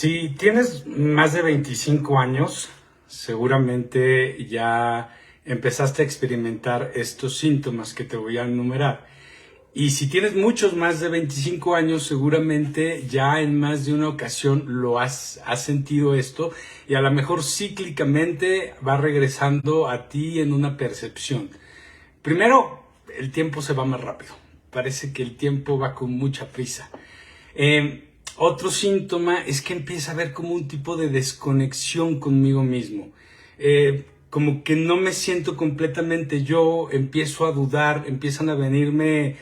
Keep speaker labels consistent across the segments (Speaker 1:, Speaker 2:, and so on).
Speaker 1: Si tienes más de 25 años, seguramente ya empezaste a experimentar estos síntomas que te voy a enumerar. Y si tienes muchos más de 25 años, seguramente ya en más de una ocasión has sentido esto y a lo mejor cíclicamente va regresando a ti en una percepción. Primero, el tiempo se va más rápido. Parece que el tiempo va con mucha prisa. Otro síntoma es que empieza a haber como un tipo de desconexión conmigo mismo. Como que no me siento completamente yo, empiezo a dudar, empiezan a venirme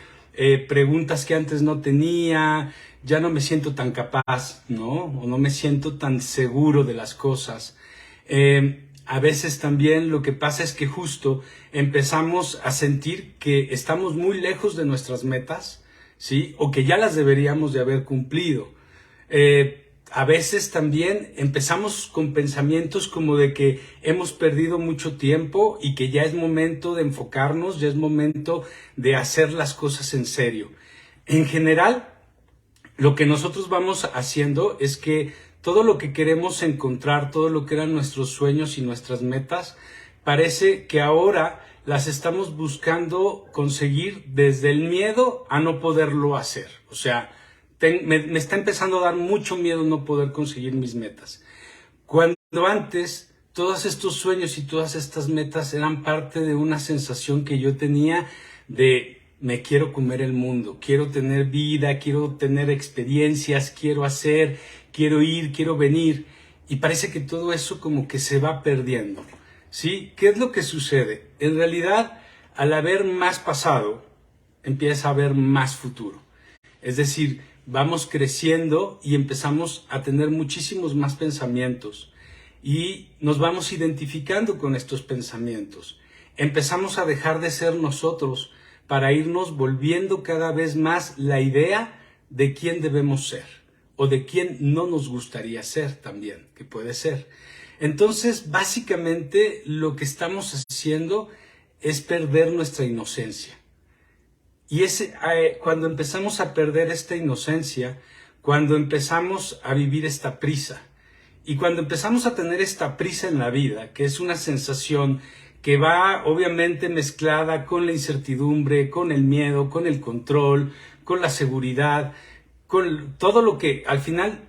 Speaker 1: preguntas que antes no tenía, ya no me siento tan capaz, ¿no? O no me siento tan seguro de las cosas. A veces también lo que pasa es que justo empezamos a sentir que estamos muy lejos de nuestras metas, ¿sí? O que ya las deberíamos de haber cumplido. A veces también empezamos con pensamientos como de que hemos perdido mucho tiempo y que ya es momento de enfocarnos, ya es momento de hacer las cosas en serio. En general, lo que nosotros vamos haciendo es que todo lo que queremos encontrar, todo lo que eran nuestros sueños y nuestras metas, parece que ahora las estamos buscando conseguir desde el miedo a no poderlo hacer. O sea, me está empezando a dar mucho miedo no poder conseguir mis metas. Cuando antes todos estos sueños y todas estas metas eran parte de una sensación que yo tenía de me quiero comer el mundo, quiero tener vida, quiero tener experiencias, quiero hacer, quiero ir, quiero venir. Y parece que todo eso como que se va perdiendo, ¿sí? ¿Qué es lo que sucede? En realidad, al haber más pasado, empieza a haber más futuro. Es decir, vamos creciendo y empezamos a tener muchísimos más pensamientos y nos vamos identificando con estos pensamientos. Empezamos a dejar de ser nosotros para irnos volviendo cada vez más la idea de quién debemos ser o de quién no nos gustaría ser también, que puede ser. Entonces, básicamente lo que estamos haciendo es perder nuestra inocencia. Y cuando empezamos a perder esta inocencia, cuando empezamos a vivir esta prisa, y cuando empezamos a tener esta prisa en la vida, que es una sensación que va obviamente mezclada con la incertidumbre, con el miedo, con el control, con la seguridad, con todo lo que al final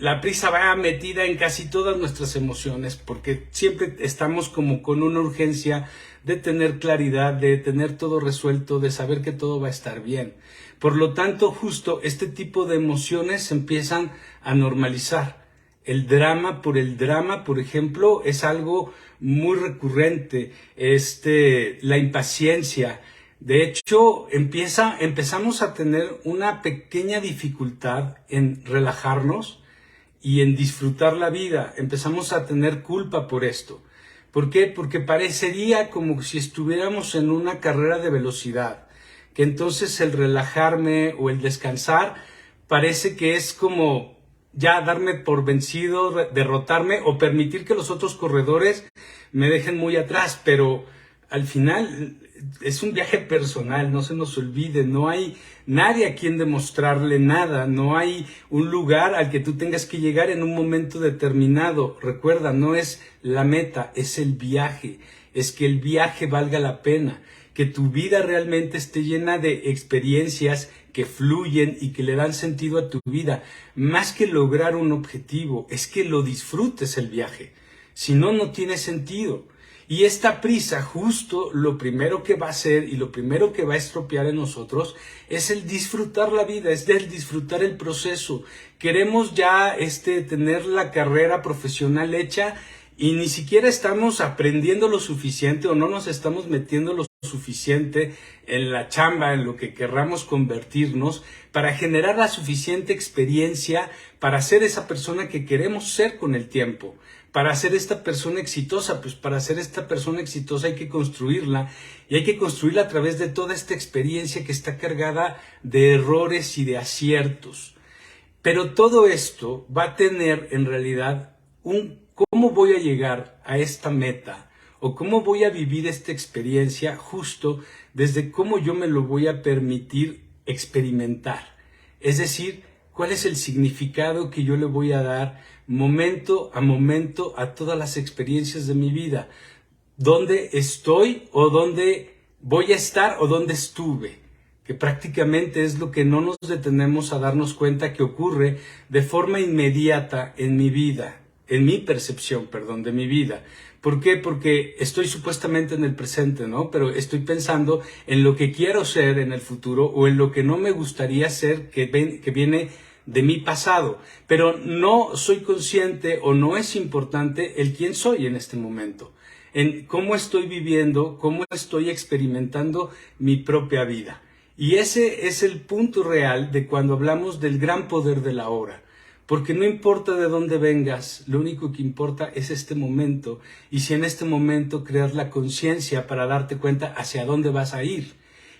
Speaker 1: la prisa va metida en casi todas nuestras emociones, porque siempre estamos como con una urgencia de tener claridad, de tener todo resuelto, de saber que todo va a estar bien. Por lo tanto, justo este tipo de emociones se empiezan a normalizar. El drama, por ejemplo, es algo muy recurrente. La impaciencia. De hecho, empezamos a tener una pequeña dificultad en relajarnos y en disfrutar la vida. Empezamos a tener culpa por esto. ¿Por qué? Porque parecería como si estuviéramos en una carrera de velocidad, que entonces el relajarme o el descansar parece que es como ya darme por vencido, derrotarme o permitir que los otros corredores me dejen muy atrás, pero al final es un viaje personal, no se nos olvide, no hay nadie a quien demostrarle nada, no hay un lugar al que tú tengas que llegar en un momento determinado. Recuerda, no es la meta, es el viaje, es que el viaje valga la pena, que tu vida realmente esté llena de experiencias que fluyen y que le dan sentido a tu vida. Más que lograr un objetivo, es que lo disfrutes el viaje, si no, no tiene sentido. Y esta prisa, justo lo primero que va a hacer y lo primero que va a estropear en nosotros es el disfrutar la vida, es el disfrutar el proceso. Queremos ya tener la carrera profesional hecha y ni siquiera estamos aprendiendo lo suficiente o no nos estamos metiendo lo suficiente en la chamba, en lo que querramos convertirnos, para generar la suficiente experiencia para ser esa persona que queremos ser con el tiempo. Para ser esta persona exitosa, pues para ser esta persona exitosa hay que construirla y hay que construirla a través de toda esta experiencia que está cargada de errores y de aciertos. Pero todo esto va a tener en realidad cómo voy a llegar a esta meta o cómo voy a vivir esta experiencia justo desde cómo yo me lo voy a permitir experimentar. Es decir, cuál es el significado que yo le voy a dar momento a todas las experiencias de mi vida. ¿Dónde estoy o dónde voy a estar o dónde estuve? Que prácticamente es lo que no nos detenemos a darnos cuenta que ocurre de forma inmediata en mi vida, en mi percepción, perdón, de mi vida. ¿Por qué? Porque estoy supuestamente en el presente, ¿no? Pero estoy pensando en lo que quiero ser en el futuro o en lo que no me gustaría ser que viene de mi pasado. Pero no soy consciente o no es importante el quién soy en este momento, en cómo estoy viviendo, cómo estoy experimentando mi propia vida. Y ese es el punto real de cuando hablamos del gran poder de la hora. Porque no importa de dónde vengas, lo único que importa es este momento. Y si en este momento creas la conciencia para darte cuenta hacia dónde vas a ir.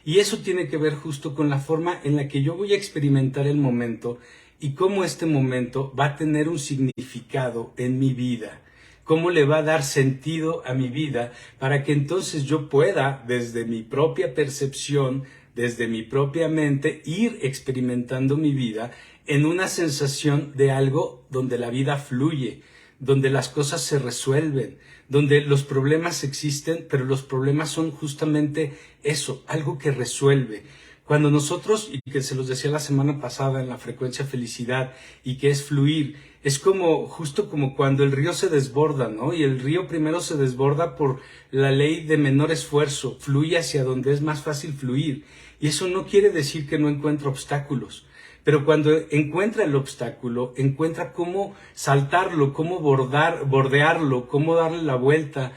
Speaker 1: Y eso tiene que ver justo con la forma en la que yo voy a experimentar el momento y cómo este momento va a tener un significado en mi vida. Cómo le va a dar sentido a mi vida para que entonces yo pueda, desde mi propia percepción, desde mi propia mente, ir experimentando mi vida en una sensación de algo donde la vida fluye, donde las cosas se resuelven, donde los problemas existen, pero los problemas son justamente eso, algo que resuelve. Cuando nosotros, y que se los decía la semana pasada en la frecuencia felicidad, y que es fluir, es como, justo como cuando el río se desborda, ¿no? Y el río primero se desborda por la ley de menor esfuerzo, fluye hacia donde es más fácil fluir. Y eso no quiere decir que no encuentre obstáculos. Pero cuando encuentra el obstáculo, encuentra cómo saltarlo, cómo bordearlo, cómo darle la vuelta.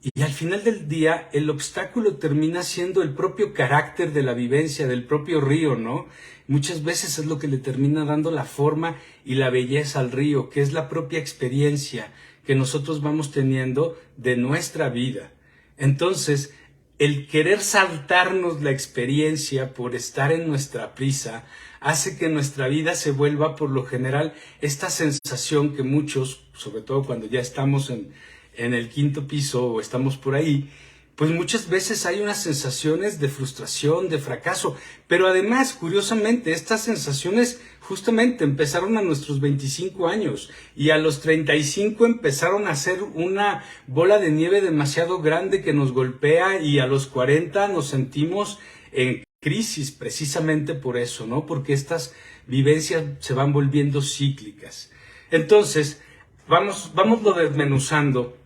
Speaker 1: Y al final del día, el obstáculo termina siendo el propio carácter de la vivencia, del propio río, ¿no? Muchas veces es lo que le termina dando la forma y la belleza al río, que es la propia experiencia que nosotros vamos teniendo de nuestra vida. Entonces, el querer saltarnos la experiencia por estar en nuestra prisa hace que nuestra vida se vuelva, por lo general, esta sensación que muchos, sobre todo cuando ya estamos en el quinto piso o estamos por ahí, pues muchas veces hay unas sensaciones de frustración, de fracaso, pero además, curiosamente, estas sensaciones justamente empezaron a nuestros 25 años y a los 35 empezaron a ser una bola de nieve demasiado grande que nos golpea y a los 40 nos sentimos en crisis precisamente por eso, ¿no? Porque estas vivencias se van volviendo cíclicas. Entonces, vámoslo desmenuzando.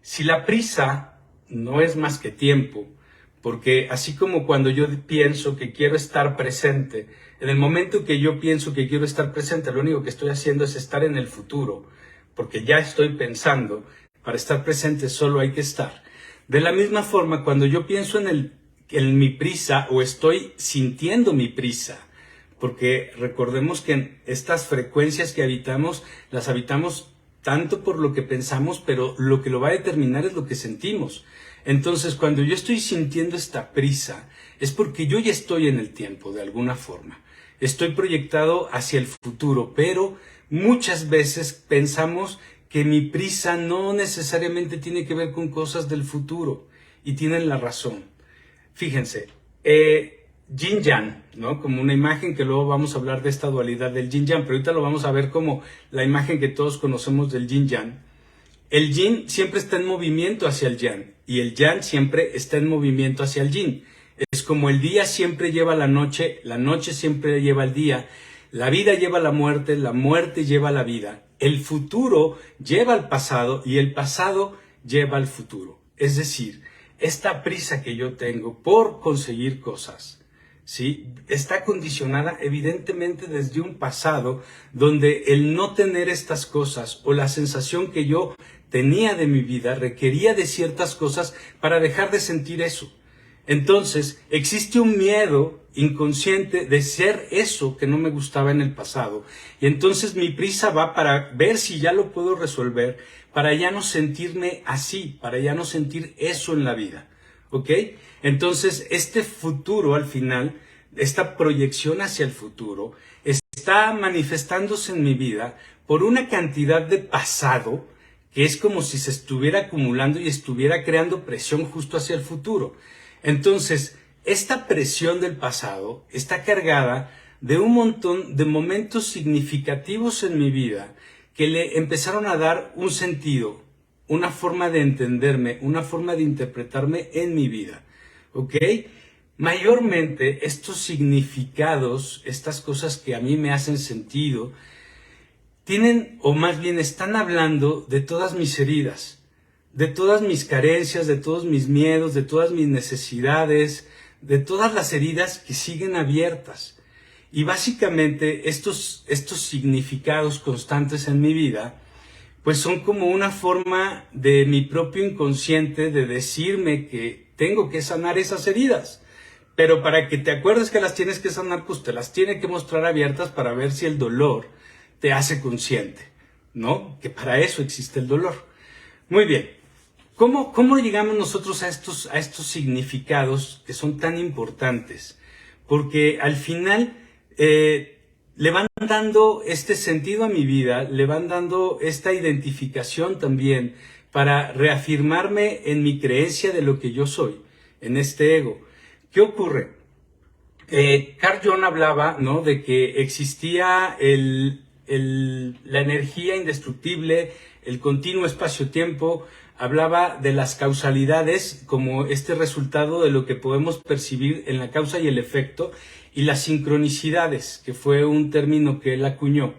Speaker 1: Si la prisa no es más que tiempo, porque así como cuando yo pienso que quiero estar presente, en el momento que yo pienso que quiero estar presente, lo único que estoy haciendo es estar en el futuro, porque ya estoy pensando, para estar presente solo hay que estar. De la misma forma, cuando yo pienso en mi prisa o estoy sintiendo mi prisa, porque recordemos que estas frecuencias que habitamos, las habitamos tanto por lo que pensamos, pero lo que lo va a determinar es lo que sentimos. Entonces, cuando yo estoy sintiendo esta prisa, es porque yo ya estoy en el tiempo, de alguna forma. Estoy proyectado hacia el futuro, pero muchas veces pensamos que mi prisa no necesariamente tiene que ver con cosas del futuro, y tienen la razón. Fíjense, Yin-Yang, ¿no? Como una imagen que luego vamos a hablar de esta dualidad del Yin-Yang, pero ahorita lo vamos a ver como la imagen que todos conocemos del Yin-Yang. El Yin siempre está en movimiento hacia el Yang y el Yang siempre está en movimiento hacia el Yin. Es como el día siempre lleva la noche siempre lleva el día, la vida lleva la muerte lleva la vida, el futuro lleva al pasado y el pasado lleva al futuro. Es decir, esta prisa que yo tengo por conseguir cosas, ¿sí? Está condicionada evidentemente desde un pasado donde el no tener estas cosas o la sensación que yo tenía de mi vida requería de ciertas cosas para dejar de sentir eso. Entonces existe un miedo inconsciente de ser eso que no me gustaba en el pasado y entonces mi prisa va para ver si ya lo puedo resolver, para ya no sentirme así, para ya no sentir eso en la vida. ¿Ok? Entonces, este futuro al final, esta proyección hacia el futuro, está manifestándose en mi vida por una cantidad de pasado que es como si se estuviera acumulando y estuviera creando presión justo hacia el futuro. Entonces, esta presión del pasado está cargada de un montón de momentos significativos en mi vida que le empezaron a dar un sentido, una forma de entenderme, una forma de interpretarme en mi vida, ¿ok? Mayormente estos significados, estas cosas que a mí me hacen sentido, tienen, o más bien están hablando de todas mis heridas, de todas mis carencias, de todos mis miedos, de todas mis necesidades, de todas las heridas que siguen abiertas. Y básicamente estos significados constantes en mi vida, pues son como una forma de mi propio inconsciente de decirme que tengo que sanar esas heridas. Pero para que te acuerdes que las tienes que sanar, pues te las tiene que mostrar abiertas para ver si el dolor te hace consciente, ¿no? Que para eso existe el dolor. Muy bien. ¿Cómo llegamos nosotros a estos significados que son tan importantes? Porque al final le van dando este sentido a mi vida, le van dando esta identificación también para reafirmarme en mi creencia de lo que yo soy, en este ego. ¿Qué ocurre? Carl Jung hablaba, ¿no?, de que existía la energía indestructible, el continuo espacio-tiempo. Hablaba de las causalidades como este resultado de lo que podemos percibir en la causa y el efecto, y las sincronicidades, que fue un término que él acuñó,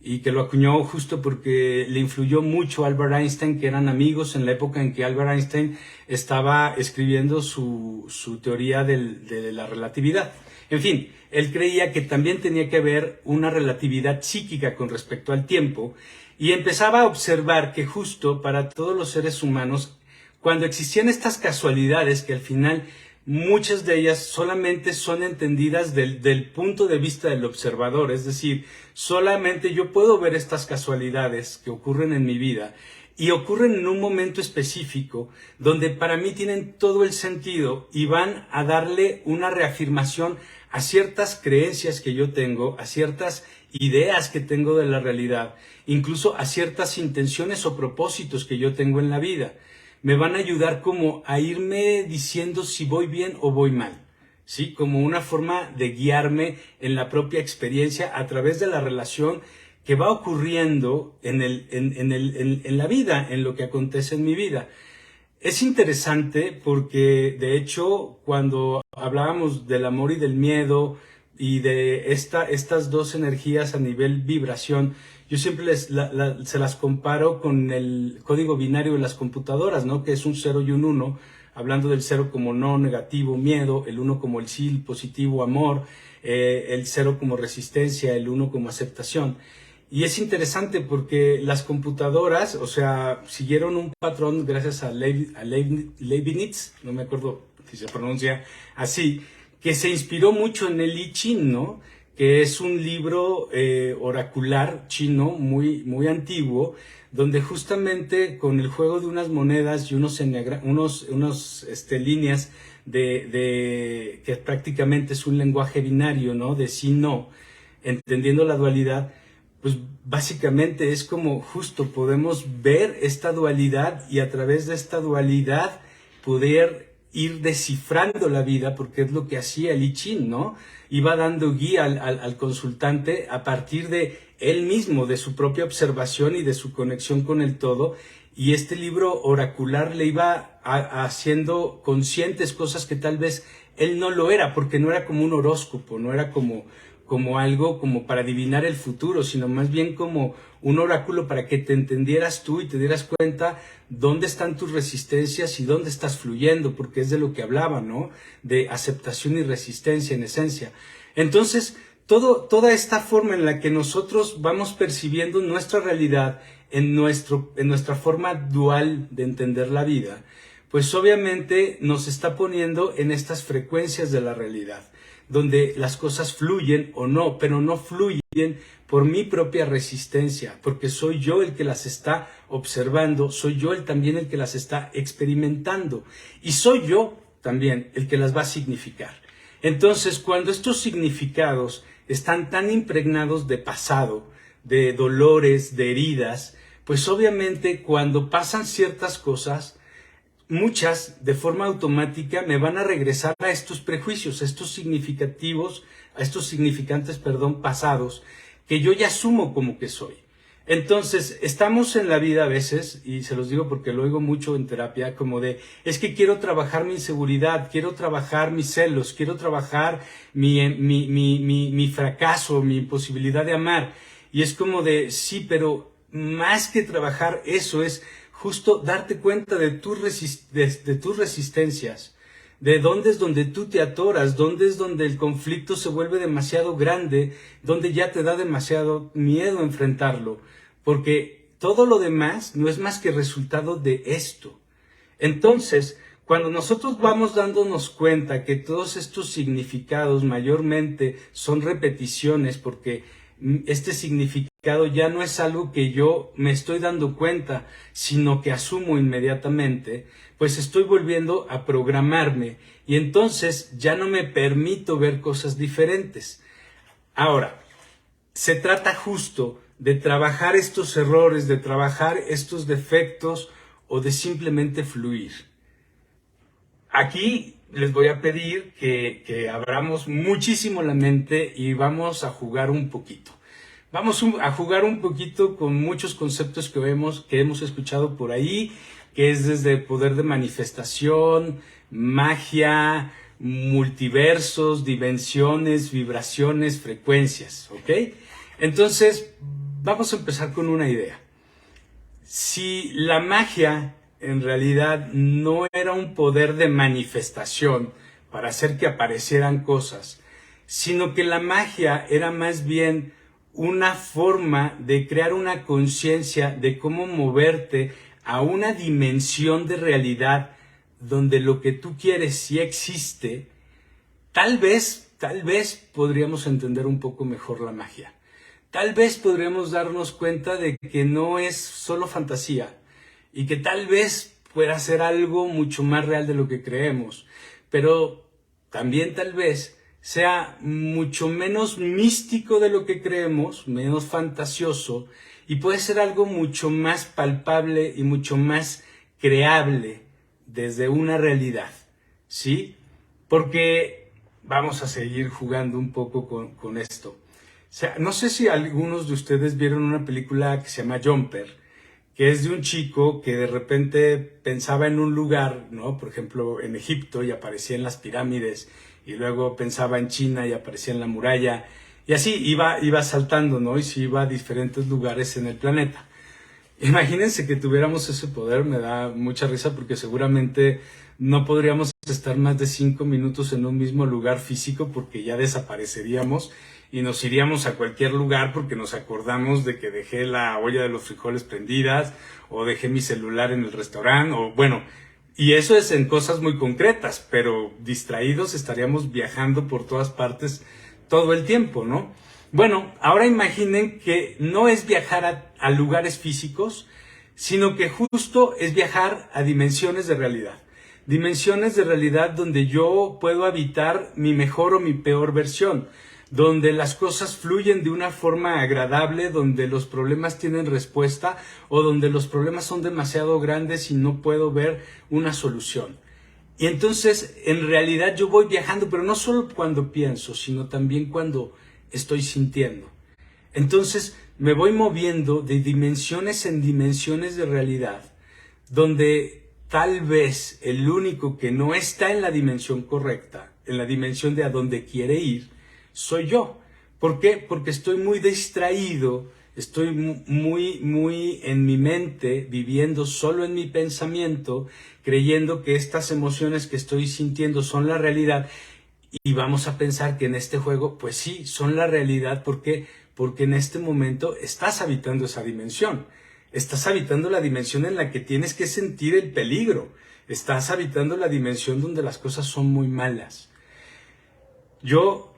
Speaker 1: y que lo acuñó justo porque le influyó mucho a Albert Einstein, que eran amigos en la época en que Albert Einstein estaba escribiendo su teoría de la relatividad. En fin, él creía que también tenía que haber una relatividad psíquica con respecto al tiempo, y empezaba a observar que justo para todos los seres humanos, cuando existían estas casualidades, que al final muchas de ellas solamente son entendidas del punto de vista del observador, es decir, solamente yo puedo ver estas casualidades que ocurren en mi vida y ocurren en un momento específico donde para mí tienen todo el sentido y van a darle una reafirmación a ciertas creencias que yo tengo, a ciertas ideas que tengo de la realidad, incluso a ciertas intenciones o propósitos que yo tengo en la vida. Me van a ayudar como a irme diciendo si voy bien o voy mal, ¿sí? Como una forma de guiarme en la propia experiencia a través de la relación que va ocurriendo en la vida, en lo que acontece en mi vida. Es interesante porque, de hecho, cuando hablábamos del amor y del miedo y de estas dos energías a nivel vibración, yo siempre se las comparo con el código binario de las computadoras, ¿no? Que es un 0 y un 1, hablando del 0 como no, negativo, miedo, el 1 como el sí, positivo, amor, el 0 como resistencia, el 1 como aceptación. Y es interesante porque las computadoras, o sea, siguieron un patrón gracias a Leibniz, no me acuerdo si se pronuncia así, que se inspiró mucho en el I Ching, ¿no? Que es un libro oracular chino muy antiguo, donde justamente con el juego de unas monedas y unos líneas que prácticamente es un lenguaje binario, ¿no? De sí-no, entendiendo la dualidad, pues básicamente es como justo podemos ver esta dualidad y a través de esta dualidad poder ir descifrando la vida, porque es lo que hacía el I Ching, ¿no? Iba dando guía al consultante a partir de él mismo, de su propia observación y de su conexión con el todo, y este libro oracular le iba haciendo conscientes cosas que tal vez él no lo era, porque no era como un horóscopo, no era como algo como para adivinar el futuro, sino más bien como un oráculo para que te entendieras tú y te dieras cuenta dónde están tus resistencias y dónde estás fluyendo, porque es de lo que hablaba, ¿no? De aceptación y resistencia en esencia. Entonces, toda esta forma en la que nosotros vamos percibiendo nuestra realidad en nuestra forma dual de entender la vida, pues obviamente nos está poniendo en estas frecuencias de la realidad, donde las cosas fluyen o no, pero no fluyen por mi propia resistencia, porque soy yo el que las está observando, soy yo también el que las está experimentando, y soy yo también el que las va a significar. Entonces, cuando estos significados están tan impregnados de pasado, de dolores, de heridas, pues obviamente cuando pasan ciertas cosas, muchas de forma automática me van a regresar a estos prejuicios, a estos significantes, pasados, que yo ya asumo como que soy. Entonces, estamos en la vida a veces, y se los digo porque lo oigo mucho en terapia, como de, es que quiero trabajar mi inseguridad, quiero trabajar mis celos, quiero trabajar mi fracaso, mi imposibilidad de amar. Y es como de, sí, pero más que trabajar eso es justo darte cuenta de tus resistencias, de dónde es donde tú te atoras, dónde es donde el conflicto se vuelve demasiado grande, donde ya te da demasiado miedo enfrentarlo, porque todo lo demás no es más que resultado de esto. Entonces, cuando nosotros vamos dándonos cuenta que todos estos significados mayormente son repeticiones, porque este significado ya no es algo que yo me estoy dando cuenta, sino que asumo inmediatamente, pues estoy volviendo a programarme y entonces ya no me permito ver cosas diferentes. Ahora, se trata justo de trabajar estos errores, de trabajar estos defectos o de simplemente fluir. Aquí les voy a pedir que abramos muchísimo la mente y vamos a jugar un poquito. Vamos a jugar un poquito con muchos conceptos que hemos escuchado por ahí, que es desde poder de manifestación, magia, multiversos, dimensiones, vibraciones, frecuencias, ¿ok? Entonces, vamos a empezar con una idea. Si la magia en realidad no era un poder de manifestación para hacer que aparecieran cosas, sino que la magia era más bien una forma de crear una conciencia de cómo moverte a una dimensión de realidad donde lo que tú quieres sí existe, tal vez podríamos entender un poco mejor la magia. Tal vez podríamos darnos cuenta de que no es solo fantasía y que tal vez pueda ser algo mucho más real de lo que creemos, pero también tal vez sea mucho menos místico de lo que creemos, menos fantasioso, y puede ser algo mucho más palpable y mucho más creable desde una realidad, ¿sí? Porque vamos a seguir jugando un poco con esto. O sea, no sé si algunos de ustedes vieron una película que se llama Jumper, que es de un chico que de repente pensaba en un lugar, ¿no? Por ejemplo, en Egipto y aparecía en las pirámides, y luego pensaba en China y aparecía en la muralla, y así iba saltando, ¿no? Y se iba a diferentes lugares en el planeta. Imagínense que tuviéramos ese poder, me da mucha risa porque seguramente no podríamos estar más de 5 minutos en un mismo lugar físico porque ya desapareceríamos y nos iríamos a cualquier lugar porque nos acordamos de que dejé la olla de los frijoles prendidas o dejé mi celular en el restaurante o bueno, y eso es en cosas muy concretas, pero distraídos estaríamos viajando por todas partes todo el tiempo, ¿no? Bueno, ahora imaginen que no es viajar a lugares físicos, sino que justo es viajar a dimensiones de realidad. Dimensiones de realidad donde yo puedo habitar mi mejor o mi peor versión, donde las cosas fluyen de una forma agradable, donde los problemas tienen respuesta o donde los problemas son demasiado grandes y no puedo ver una solución. Y entonces, en realidad yo voy viajando, pero no solo cuando pienso, sino también cuando estoy sintiendo. Entonces, me voy moviendo de dimensiones en dimensiones de realidad, donde tal vez el único que no está en la dimensión correcta, en la dimensión de a donde quiere ir, soy yo. ¿Por qué? Porque estoy muy distraído, estoy muy en mi mente, viviendo solo en mi pensamiento, creyendo que estas emociones que estoy sintiendo son la realidad. Y vamos a pensar que en este juego, pues sí, son la realidad. ¿Por qué? Porque en este momento estás habitando esa dimensión. Estás habitando la dimensión en la que tienes que sentir el peligro. Estás habitando la dimensión donde las cosas son muy malas. Yo,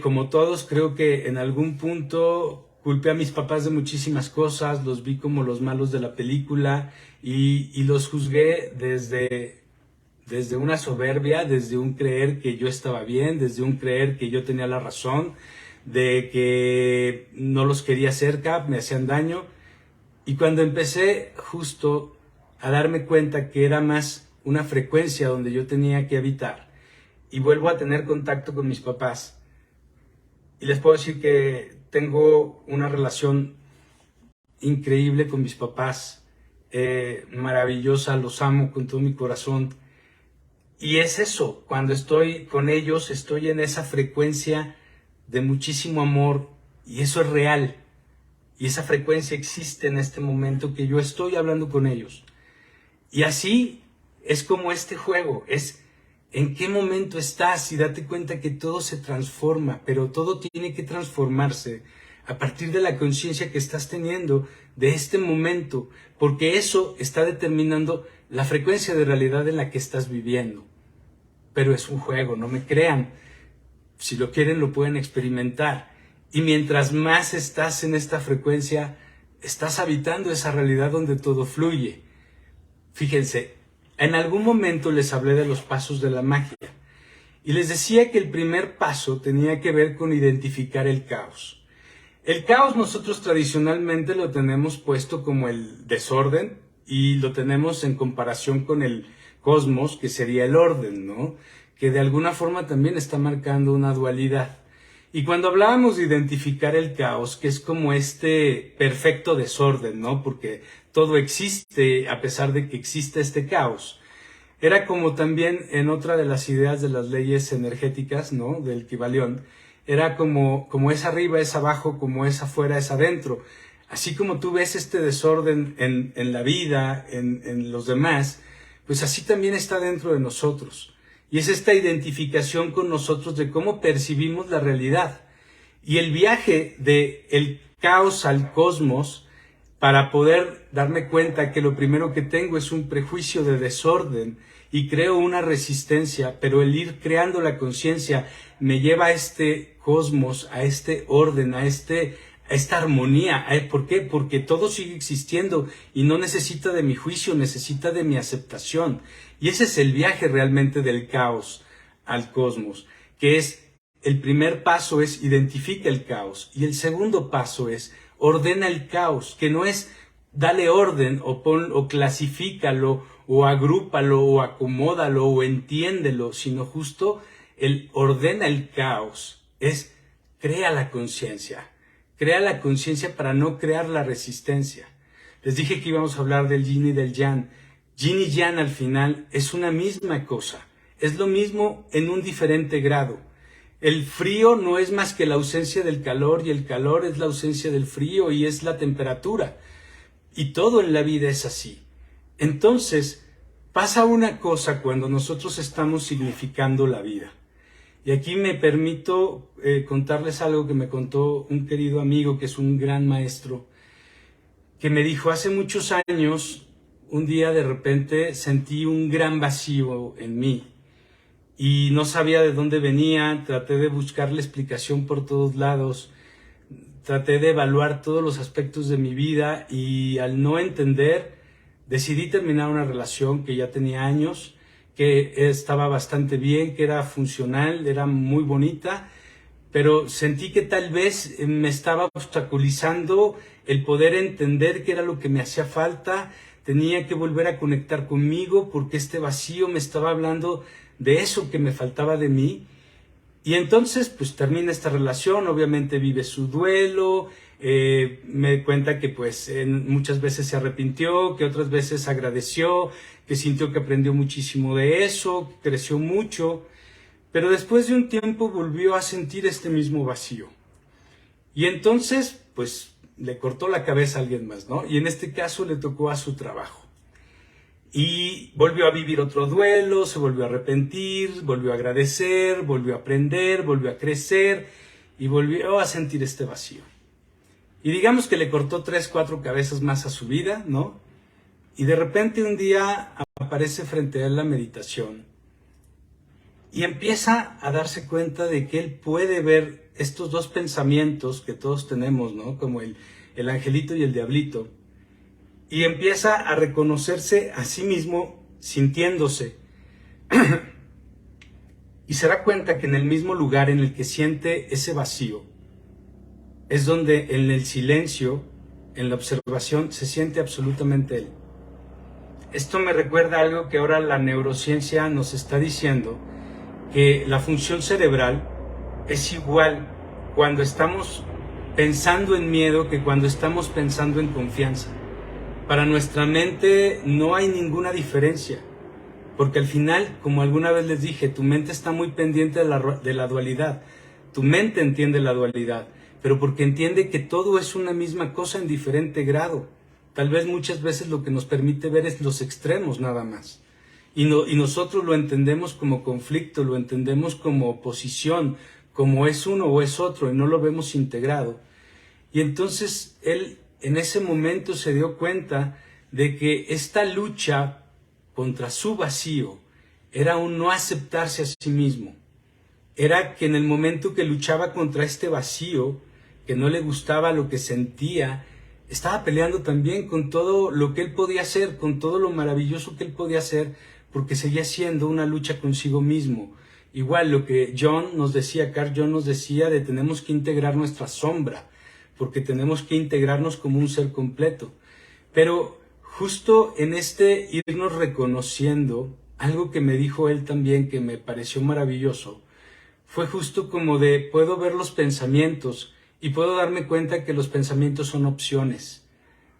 Speaker 1: como todos, creo que en algún punto culpé a mis papás de muchísimas cosas, los vi como los malos de la película y los juzgué desde una soberbia, desde un creer que yo estaba bien, desde un creer que yo tenía la razón, de que no los quería cerca, me hacían daño. Y cuando empecé justo a darme cuenta que era más una frecuencia donde yo tenía que habitar y vuelvo a tener contacto con mis papás. Y les puedo decir que tengo una relación increíble con mis papás, maravillosa, los amo con todo mi corazón. Y es eso, cuando estoy con ellos, estoy en esa frecuencia de muchísimo amor y eso es real. Y esa frecuencia existe en este momento que yo estoy hablando con ellos. Y así es como este juego, es en qué momento estás y date cuenta que todo se transforma, pero todo tiene que transformarse a partir de la conciencia que estás teniendo de este momento, porque eso está determinando la frecuencia de realidad en la que estás viviendo. Pero es un juego, no me crean. Si lo quieren, lo pueden experimentar. Y mientras más estás en esta frecuencia, estás habitando esa realidad donde todo fluye. Fíjense, en algún momento les hablé de los pasos de la magia. Y les decía que el primer paso tenía que ver con identificar el caos. El caos nosotros tradicionalmente lo tenemos puesto como el desorden y lo tenemos en comparación con el cosmos, que sería el orden, ¿no? Que de alguna forma también está marcando una dualidad. Y cuando hablábamos de identificar el caos, que es como este perfecto desorden, ¿no? Porque todo existe a pesar de que existe este caos. Era como también en otra de las ideas de las leyes energéticas, ¿no? Del Kybalión. Era como es arriba, es abajo, como es afuera, es adentro. Así como tú ves este desorden en la vida, en los demás, pues así también está dentro de nosotros. Y es esta identificación con nosotros de cómo percibimos la realidad. Y el viaje del caos al cosmos, para poder darme cuenta que lo primero que tengo es un prejuicio de desorden y creo una resistencia, pero el ir creando la conciencia me lleva a este cosmos, a este orden, a esta armonía. ¿Por qué? Porque todo sigue existiendo y no necesita de mi juicio, necesita de mi aceptación. Y ese es el viaje realmente del caos al cosmos, que es, el primer paso es identifica el caos y el segundo paso es ordena el caos, que no es dale orden o clasifícalo o agrúpalo o acomódalo o entiéndelo, sino justo el ordena el caos, es crea la conciencia. Crea la conciencia para no crear la resistencia. Les dije que íbamos a hablar del yin y del yang. Yin y yang al final es una misma cosa. Es lo mismo en un diferente grado. El frío no es más que la ausencia del calor y el calor es la ausencia del frío y es la temperatura. Y todo en la vida es así. Entonces, pasa una cosa cuando nosotros estamos significando la vida. Y aquí me permito contarles algo que me contó un querido amigo que es un gran maestro, que me dijo hace muchos años, un día de repente sentí un gran vacío en mí y no sabía de dónde venía, traté de buscar la explicación por todos lados, traté de evaluar todos los aspectos de mi vida y al no entender decidí terminar una relación que ya tenía años, que estaba bastante bien, que era funcional, era muy bonita, pero sentí que tal vez me estaba obstaculizando el poder entender qué era lo que me hacía falta, tenía que volver a conectar conmigo porque este vacío me estaba hablando de eso que me faltaba de mí. Y entonces pues termina esta relación, obviamente vive su duelo, me cuenta que pues muchas veces se arrepintió, que otras veces agradeció, que sintió que aprendió muchísimo de eso, creció mucho, pero después de un tiempo volvió a sentir este mismo vacío. Y entonces pues le cortó la cabeza a alguien más, ¿no? Y en este caso le tocó a su trabajo. Y volvió a vivir otro duelo, se volvió a arrepentir, volvió a agradecer, volvió a aprender, volvió a crecer y volvió a sentir este vacío. Y digamos que le cortó 3, 4 cabezas más a su vida, ¿no? Y de repente un día aparece frente a él la meditación y empieza a darse cuenta de que él puede ver estos dos pensamientos que todos tenemos, ¿no? Como el angelito y el diablito. Y empieza a reconocerse a sí mismo sintiéndose. Y se da cuenta que en el mismo lugar en el que siente ese vacío, es donde en el silencio, en la observación, se siente absolutamente él. Esto me recuerda algo que ahora la neurociencia nos está diciendo, que la función cerebral es igual cuando estamos pensando en miedo que cuando estamos pensando en confianza. Para nuestra mente no hay ninguna diferencia, porque al final, como alguna vez les dije, tu mente está muy pendiente de la dualidad. Tu mente entiende la dualidad, pero porque entiende que todo es una misma cosa en diferente grado. Tal vez muchas veces lo que nos permite ver es los extremos nada más. Y nosotros lo entendemos como conflicto, lo entendemos como oposición, como es uno o es otro, y no lo vemos integrado. Y entonces él en ese momento se dio cuenta de que esta lucha contra su vacío era un no aceptarse a sí mismo. Era que en el momento que luchaba contra este vacío, que no le gustaba lo que sentía, estaba peleando también con todo lo que él podía hacer, con todo lo maravilloso que él podía hacer, porque seguía siendo una lucha consigo mismo. Igual lo que Carl Jung nos decía de tenemos que integrar nuestra sombra, porque tenemos que integrarnos como un ser completo. Pero justo en este irnos reconociendo, algo que me dijo él también que me pareció maravilloso, fue justo como de puedo ver los pensamientos y puedo darme cuenta que los pensamientos son opciones.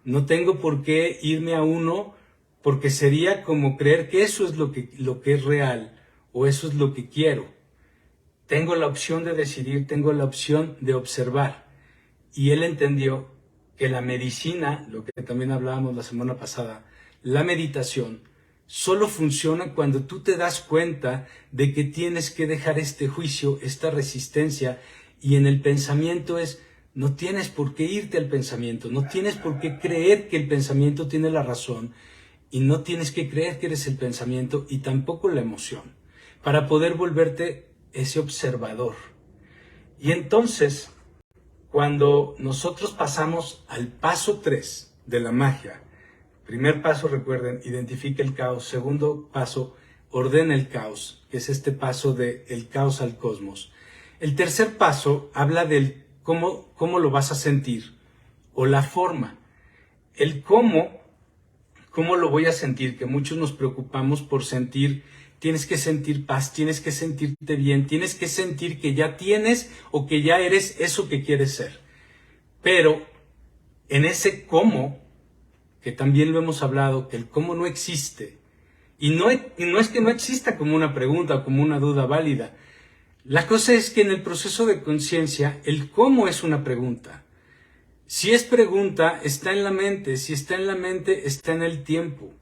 Speaker 1: No tengo por qué irme a uno porque sería como creer que eso es lo que es real o eso es lo que quiero. Tengo la opción de decidir, tengo la opción de observar. Y él entendió que la medicina, lo que también hablábamos la semana pasada, la meditación, solo funciona cuando tú te das cuenta de que tienes que dejar este juicio, esta resistencia, y en el pensamiento no tienes por qué irte al pensamiento, no tienes por qué creer que el pensamiento tiene la razón, y no tienes que creer que eres el pensamiento y tampoco la emoción, para poder volverte ese observador. Y entonces, cuando nosotros pasamos al paso 3 de la magia, primer paso, recuerden, identifica el caos. Segundo paso, ordena el caos, que es este paso del caos al cosmos. El tercer paso habla del cómo lo vas a sentir, o la forma. El cómo lo voy a sentir, que muchos nos preocupamos por sentir. Tienes que sentir paz, tienes que sentirte bien, tienes que sentir que ya tienes o que ya eres eso que quieres ser. Pero en ese cómo, que también lo hemos hablado, que el cómo no existe, y no es que no exista como una pregunta o como una duda válida. La cosa es que en el proceso de conciencia, el cómo es una pregunta. Si es pregunta, está en la mente, si está en la mente, está en el tiempo.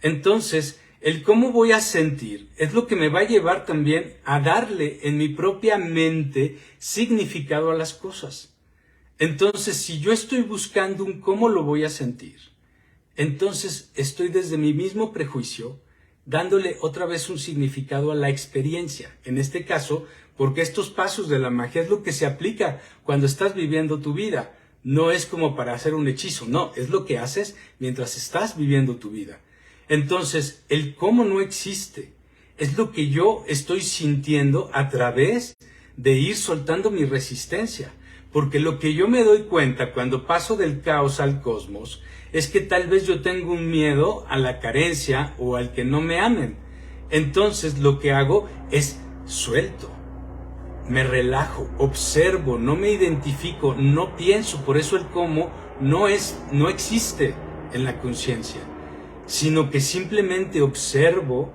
Speaker 1: Entonces, el cómo voy a sentir es lo que me va a llevar también a darle en mi propia mente significado a las cosas. Entonces, si yo estoy buscando un cómo lo voy a sentir, entonces estoy desde mi mismo prejuicio dándole otra vez un significado a la experiencia. En este caso, porque estos pasos de la magia es lo que se aplica cuando estás viviendo tu vida. No es como para hacer un hechizo, no, es lo que haces mientras estás viviendo tu vida. Entonces, el cómo no existe, es lo que yo estoy sintiendo a través de ir soltando mi resistencia. Porque lo que yo me doy cuenta cuando paso del caos al cosmos es que tal vez yo tengo un miedo a la carencia o al que no me amen. Entonces, lo que hago es suelto, me relajo, observo, no me identifico, no pienso. Por eso el cómo no existe en la conciencia, sino que simplemente observo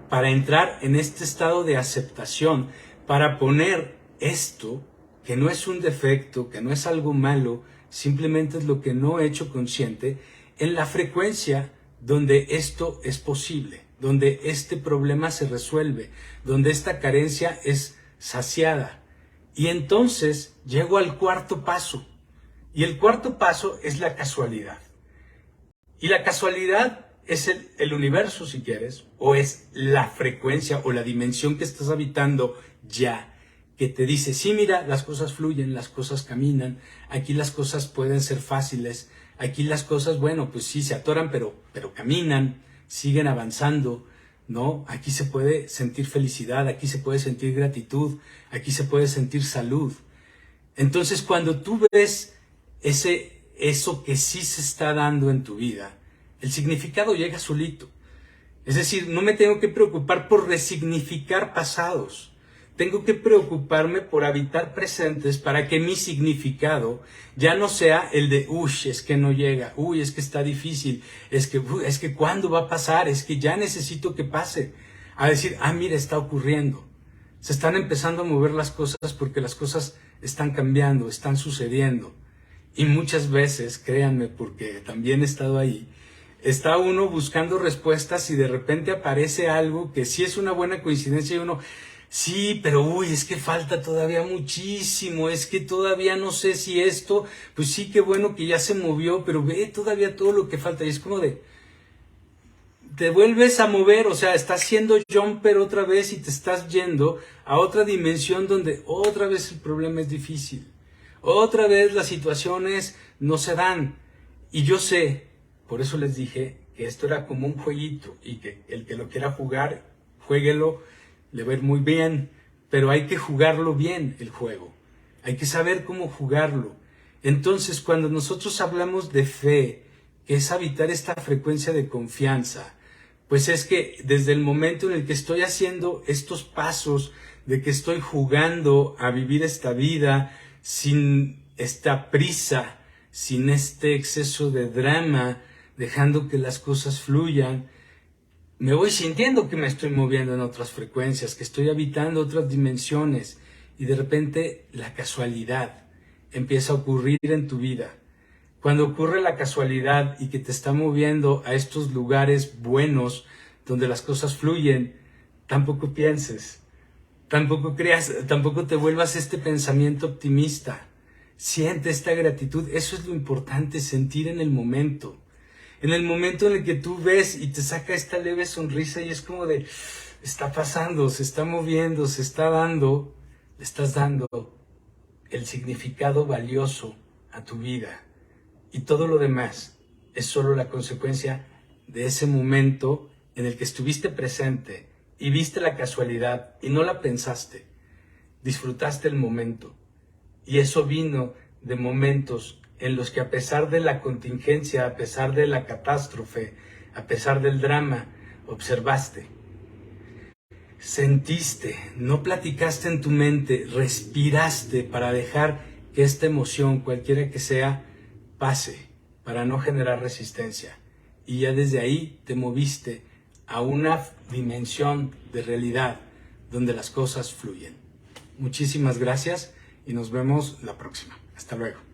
Speaker 1: para entrar en este estado de aceptación, para poner esto, que no es un defecto, que no es algo malo, simplemente es lo que no he hecho consciente, en la frecuencia donde esto es posible, donde este problema se resuelve, donde esta carencia es saciada. Y entonces llego al cuarto paso, y el cuarto paso es la casualidad. Y la casualidad es el universo, si quieres, o es la frecuencia o la dimensión que estás habitando ya, que te dice, sí, mira, las cosas fluyen, las cosas caminan, aquí las cosas pueden ser fáciles, aquí las cosas, bueno, pues sí, se atoran, pero caminan, siguen avanzando, ¿no? Aquí se puede sentir felicidad, aquí se puede sentir gratitud, aquí se puede sentir salud. Entonces, cuando tú ves eso que sí se está dando en tu vida, El significado llega solito. Es decir, no me tengo que preocupar por resignificar pasados. Tengo que preocuparme por habitar presentes para que mi significado ya no sea el de, uy, es que no llega, uy, es que está difícil, es que ¿cuándo va a pasar? Es que ya necesito que pase. A decir, mira, está ocurriendo. Se están empezando a mover las cosas porque las cosas están cambiando, están sucediendo. Y muchas veces, créanme, porque también he estado ahí, está uno buscando respuestas y de repente aparece algo que sí es una buena coincidencia y uno, sí, pero uy, es que falta todavía muchísimo, es que todavía no sé si esto, pues sí, qué bueno que ya se movió, pero ve todavía todo lo que falta. Y es como de, te vuelves a mover, o sea, estás haciendo jumper otra vez y te estás yendo a otra dimensión donde otra vez el problema es difícil. Otra vez las situaciones no se dan. Y yo sé, por eso les dije que esto era como un jueguito y que el que lo quiera jugar, juéguelo, le va a ir muy bien, pero hay que jugarlo bien el juego. Hay que saber cómo jugarlo. Entonces, cuando nosotros hablamos de fe, que es habitar esta frecuencia de confianza, pues es que desde el momento en el que estoy haciendo estos pasos, de que estoy jugando a vivir esta vida sin esta prisa, sin este exceso de drama, dejando que las cosas fluyan, me voy sintiendo que me estoy moviendo en otras frecuencias, que estoy habitando otras dimensiones y de repente la casualidad empieza a ocurrir en tu vida. Cuando ocurre la casualidad y que te está moviendo a estos lugares buenos donde las cosas fluyen, tampoco pienses, tampoco creas, tampoco te vuelvas este pensamiento optimista. Siente esta gratitud, eso es lo importante, sentir en el momento. En el momento en el que tú ves y te saca esta leve sonrisa y es como de, está pasando, se está moviendo, se está dando, le estás dando el significado valioso a tu vida. Y todo lo demás es solo la consecuencia de ese momento en el que estuviste presente y viste la casualidad y no la pensaste. Disfrutaste el momento. Y eso vino de momentos en los que a pesar de la contingencia, a pesar de la catástrofe, a pesar del drama, observaste, sentiste, no platicaste en tu mente, respiraste para dejar que esta emoción, cualquiera que sea, pase, para no generar resistencia. Y ya desde ahí te moviste a una dimensión de realidad donde las cosas fluyen. Muchísimas gracias y nos vemos la próxima. Hasta luego.